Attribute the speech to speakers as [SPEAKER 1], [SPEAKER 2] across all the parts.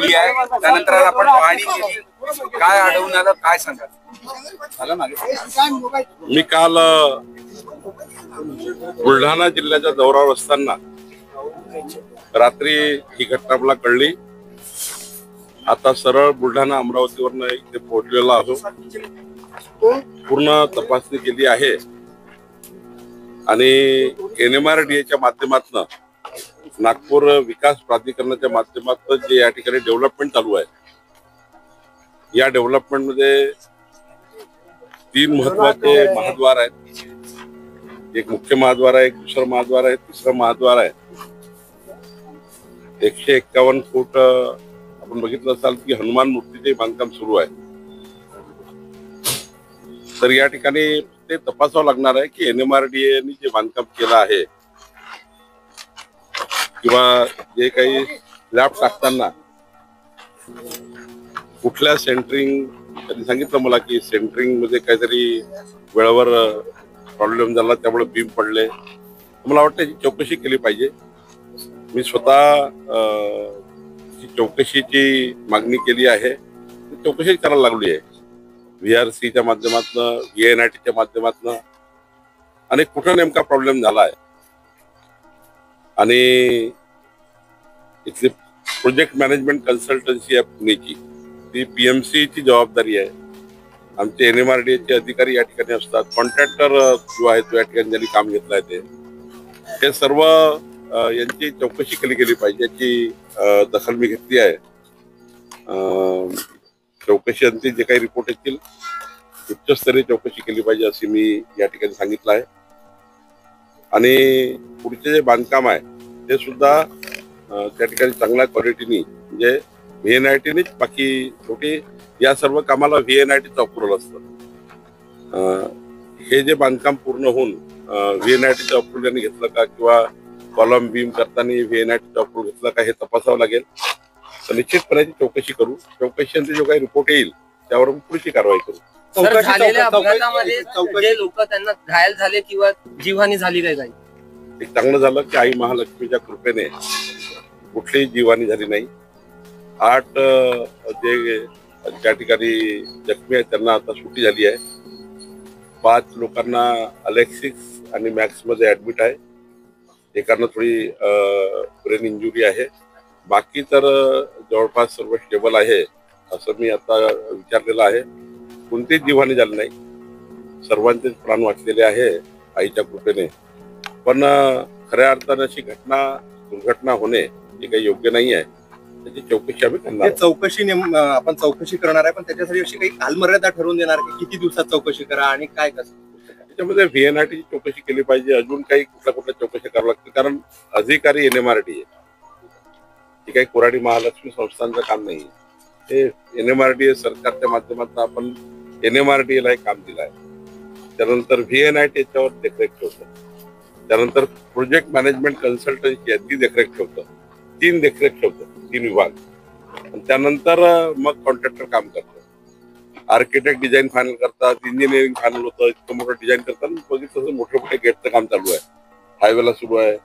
[SPEAKER 1] त्यानंतर आपण पाहणी केली, काय आढळून आलं, काय सांगा
[SPEAKER 2] मी काल बुलढाणा जिल्ह्याच्या दौऱ्यावर असताना रात्री ही घटना मला कळली. आता सरळ बुलढाणा अमरावतीवरनं इथे पोहोचलेला आहो. पूर्ण तपासणी केली आहे आणि NMRDAच्या माध्यमातून, नागपूर विकास प्राधिकरणाच्या माध्यमातून जे या ठिकाणी डेव्हलपमेंट चालू आहे, या डेव्हलपमेंट मध्ये 3 महत्वाचे महाद्वार आहेत. एक मुख्य महाद्वार आहे, एक दुसरा महाद्वार आहे, तिसरा महाद्वार आहे. 151 फूट आपण बघितलं असाल की हनुमान मूर्तीचे बांधकाम सुरू आहे. तर या ठिकाणी ते तपासावं लागणार आहे की NMRDA जे बांधकाम केलं आहे किंवा जे काही स्लॅब टाकताना कुठल्या सेंटरिंग, त्यांनी सांगितलं मला की सेंटरिंग मध्ये काहीतरी वेळेवर प्रॉब्लेम झाला, त्यामुळे बीम पडले. मला वाटतं याची चौकशी केली पाहिजे. मी स्वतः चौकशीची मागणी केली आहे, चौकशी करायला लागली आहे. VRCच्या माध्यमातून, VNITच्या माध्यमातून, आणि कुठं नेमका प्रॉब्लेम झाला आहे. आणि इथली प्रोजेक्ट मॅनेजमेंट कन्सल्टन्सी आहे पुणेची, ती PMC ची जबाबदारी आहे. आमचे NMRDAचे अधिकारी या ठिकाणी असतात. कॉन्ट्रॅक्टर जो आहे तो या ठिकाणी ज्यांनी काम घेतलं आहे ते सर्व यांची चौकशी केली गेली पाहिजे. याची दखल मी घेतली आहे. चौकशी अंती जे काही रिपोर्ट येतील उच्चस्तरीय चौकशी केली पाहिजे असे मी या ठिकाणी सांगितलं आहे. आणि पुढचे जे बांधकाम आहे ते सुद्धा त्या ठिकाणी चांगल्या क्वालिटीनी, म्हणजे VNITनेच, बाकी छोटी या सर्व कामाला VNITचं अप्रुव्हल असतं. हे जे बांधकाम पूर्ण होऊन VNITचं अप्रुव्हल यांनी घेतलं का, किंवा कॉलम बीम करताना VNITचं अप्रुव्हल घेतलं का, हे तपासावं लागेल. तर निश्चितपणे चौकशी करू. चौकशीनंतर जो काही रिपोर्ट येईल त्यावर पुढची कारवाई करू.
[SPEAKER 3] झालेल्या अपघातामध्ये जे लोक त्यांना घायल झाले किंवा जीवहानी झाली काही,
[SPEAKER 2] एक चांगलं झालं की आई महालक्ष्मीच्या कृपेने कुठलीही जीवहानी झाली नाही. 8 जे त्या ठिकाणी जखमी आहेत त्यांना आता सुट्टी झाली आहे. 5 लोकांना अलेक्सिस आणि मॅक्स मध्ये ऍडमिट आहे. एकांना थोडी ब्रेन इंजुरी आहे. बाकी तर जवळपास सर्व स्टेबल आहे असं मी आता विचारलेलं आहे. कोणतीच जीवहानी झाली नाही. सर्वांचेच प्राण वाचलेले आहे आईच्या कृपेने. पण खऱ्या अर्थाने अशी दुर्घटना होणे हे काही योग्य नाही आहे. त्याची चौकशी आम्ही करणार.
[SPEAKER 4] आपण चौकशी करणार आहे, पण त्याच्यासाठी अशी काही कालमर्यादा ठरवून देणार की किती दिवसात चौकशी करा आणि काय कसं?
[SPEAKER 2] त्याच्यामध्ये VNITची चौकशी केली पाहिजे. अजून काही कुठल्या चौकशी करावं लागते, कारण अधिकारी NMRDA हे काही कोराडी महालक्ष्मी संस्थांचं काम नाही. हे NMRDA सरकारच्या माध्यमातून आपण NMRDAला हे काम दिलं आहे. त्यानंतर VNIT याच्यावर देखरेख ठेवतं. त्यानंतर प्रोजेक्ट मॅनेजमेंट कन्सल्टन्सी आहे ती देखरेख ठेवतं. 3 देखरेख ठेवतं, 3 विभाग. आणि त्यानंतर मग कॉन्ट्रॅक्टर काम करतो. आर्किटेक्ट डिझाईन फायनल करतात, इंजिनिअरिंग फायनल होतं. इतकं मोठं डिझाईन करतात. बघितलं मोठे गेटचं काम चालू आहे, हायवेला सुरू आहे.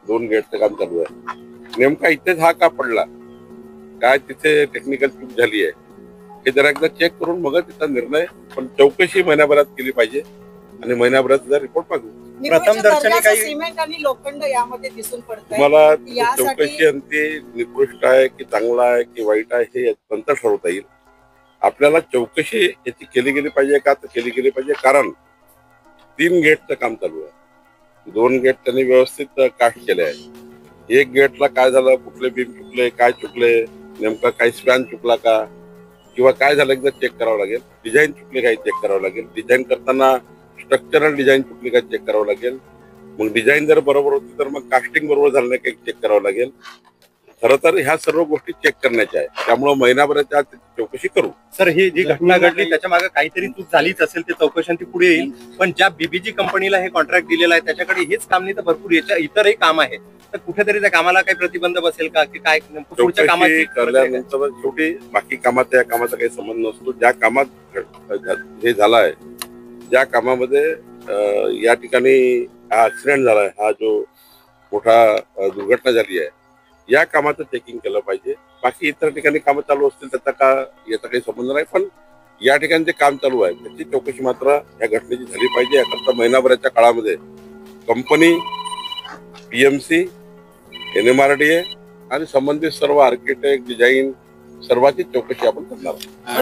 [SPEAKER 2] 2 गेटचं काम चालू आहे. नेमका इथेच हा का पडला, काय तिथे टेक्निकल चूक झाली आहे, हे जरा एकदा चेक करून मग तिचा निर्णय. पण चौकशी महिन्याभरात केली पाहिजे आणि महिन्याभरात रिपोर्ट मागू.
[SPEAKER 4] प्रथम दर्शनी काही
[SPEAKER 5] सिमेंट आणि लोखंड यामध्ये दिसून पडतंय.
[SPEAKER 2] तुम्हाला चौकशी अंती निकृष्ट आहे की चांगला आहे की वाईट आहे हे नंतर ठरवता येईल. आपल्याला चौकशी याची केली गेली पाहिजे का, तर केली गेली पाहिजे. कारण 3 गेटचं काम चालू आहे. 2 गेट त्यांनी व्यवस्थित कास्ट केले आहे. 1 गेटला काय झालं, कुठले बीम चुकले, काय चुकले, नेमका काही स्पॅन चुकला का, किंवा काय झालं एकदा चेक करावं लागेल. डिझाईन चुकली काही चेक करावं लागेल. डिझाईन करताना स्ट्रक्चरल डिझाईन चुकली काय चेक करावं लागेल. मग डिझाईन जर बरोबर होती तर मग कास्टिंग बरोबर झालं नाही काही चेक करावं लागेल. खरं तर ह्या सर्व गोष्टी चेक करण्याच्या आहे. त्यामुळे महिनाभराच्या आत चौकशी करू.
[SPEAKER 4] सर, ही जी घटना घडली त्याच्या मागे काहीतरी चूक झालीच असेल, ते चौकशांती पुढे येईल. पण ज्या BBG कंपनीला हे कॉन्ट्रॅक्ट दिलेलं आहे त्याच्याकडे हेच काम नाही तर भरपूर याच्या इतरही काम आहे. तर कुठेतरी त्या कामाला काही प्रतिबंध बसेल का, की काय पुढच्या कामाची
[SPEAKER 2] करल्यानंतर शेवटी बाकी कामात या कामाचा काही संबंध नसतो. ज्या कामात हे झालं आहे, ज्या कामामध्ये या ठिकाणी हा ऍक्सिडेंट झालाय, हा जो मोठा दुर्घटना झाली आहे, या कामाचं चेकिंग केलं पाहिजे. बाकी इतर ठिकाणी कामं चालू असतील त्याचा याचा काही संबंध नाही, पण या ठिकाणी जे काम चालू आहे त्याची चौकशी मात्र या घटनेची झाली पाहिजे. याकरता महिनाभराच्या काळामध्ये कंपनी, PMC, NMRDA आणि संबंधित सर्व आर्किटेक्ट, डिझाईन सर्वांची चौकशी आपण करणार आहोत.